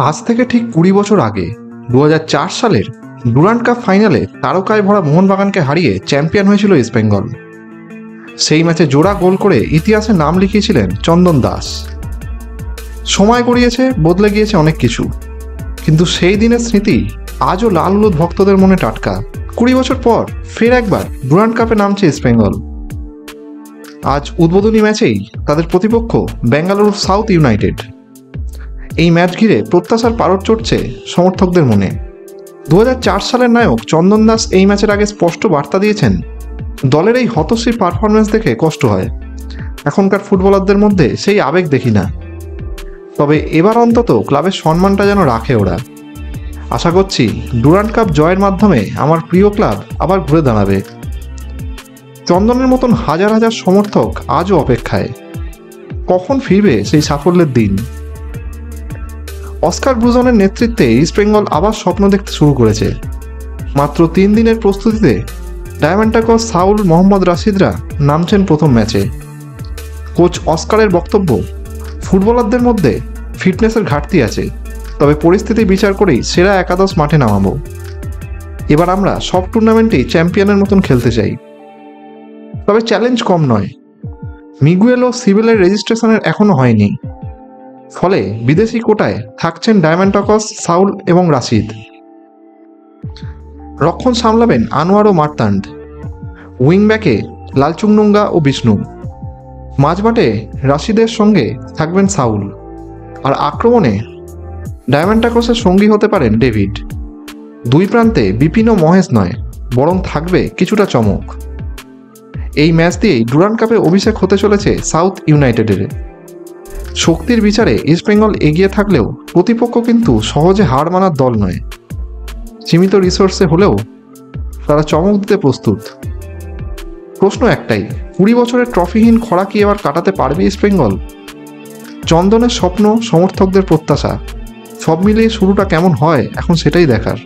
আজ থেকে ঠিক 20 বছর আগে 2004 সালের ডুরান্ড কাপ ফাইনালে তারকায় ভরা মোহনবাগানকে হারিয়ে চ্যাম্পিয়ন হয়েছিল ইস্ট বেঙ্গল। সেই ম্যাচে জোড়া গোল করে ইতিহাসে নাম লিখিয়েছিলেন চন্দন দাস। সময় গড়িয়েছে, বদলে গিয়েছে অনেক কিছু, কিন্তু সেই দিনের স্মৃতি আজও লাল হলুদ ভক্তদের মনে টাটকা। 20 বছর পর ফের একবার ডুরান্ড কাপে নামছে ইস্ট বেঙ্গল। আজ উদ্বোধনী ম্যাচেই তাদের প্রতিপক্ষ বেঙ্গালুরু সাউথ ইউনাইটেড। এই ম্যাচ ঘিরে প্রত্যাশার পারদ চড়ছে সমর্থকদের মনে। 2004 সালের নায়ক চন্দন দাস এই ম্যাচের আগে স্পষ্ট বার্তা দিয়েছেন, দলের এই হতশ্রী পারফরমেন্স দেখে কষ্ট হয়। এখনকার ফুটবলারদের মধ্যে সেই আবেগ দেখি না, তবে এবার অন্তত ক্লাবের সম্মানটা যেন রাখে ওরা। আশা করছি ডুরান্ড কাপ জয়ের মাধ্যমে আমার প্রিয় ক্লাব আবার ঘুরে দাঁড়াবে। চন্দনের মতন হাজার হাজার সমর্থক আজও অপেক্ষায়, কখন ফিরবে সেই সাফল্যের দিন। অস্কার ব্রুজনের নেতৃত্বে ইস্ট বেঙ্গল আবার স্বপ্ন দেখতে শুরু করেছে। মাত্র 3 দিনের প্রস্তুতিতে ডায়মন্টাকস, সাউল, মোহাম্মদ রাশিদরা নামছেন প্রথম ম্যাচে। কোচ অস্কারের বক্তব্য, ফুটবলারদের মধ্যে ফিটনেসের ঘাটতি আছে, তবে পরিস্থিতি বিচার করেই সেরা একাদশ মাঠে নামাবো। এবার আমরা সব টুর্নামেন্টেই চ্যাম্পিয়নের মতন খেলতে চাই। তবে চ্যালেঞ্জ কম নয়, মিগুয়েল ও সিভিলের রেজিস্ট্রেশনের এখনও হয়নি, ফলে বিদেশি কোটায় থাকছেন ডায়মন্টাকস, সাউল এবং রাশিদ। রক্ষণ সামলাবেন আনোয়ার ও মার্তান্ড, উইংব্যাকে লালচুংনুঙ্গা ও বিষ্ণু, মাঝমাঠে রাশিদের সঙ্গে থাকবেন সাউল, আর আক্রমণে ডায়মন্টাকসের সঙ্গী হতে পারেন ডেভিড। দুই প্রান্তে বিপিন ও মহেশ নয়, বরং থাকবে কিছুটা চমক। এই ম্যাচ দিয়েই ডুরান্ড কাপে অভিষেক হতে চলেছে সাউথ ইউনাইটেডের। শক্তির বিচারে ইস্ট বেঙ্গল এগিয়ে থাকলেও প্রতিপক্ষ কিন্তু সহজে হার মানার দল নয়। সীমিত রিসোর্সে হলেও তারা চমক দিতে প্রস্তুত। প্রশ্ন একটাই, 20 বছরের ট্রফিহীন খরা কি এবার কাটাতে পারবে ইস্ট বেঙ্গল? চন্দনের স্বপ্ন, সমর্থকদের প্রত্যাশা, সব মিলিয়ে শুরুটা কেমন হয় এখন সেটাই দেখার।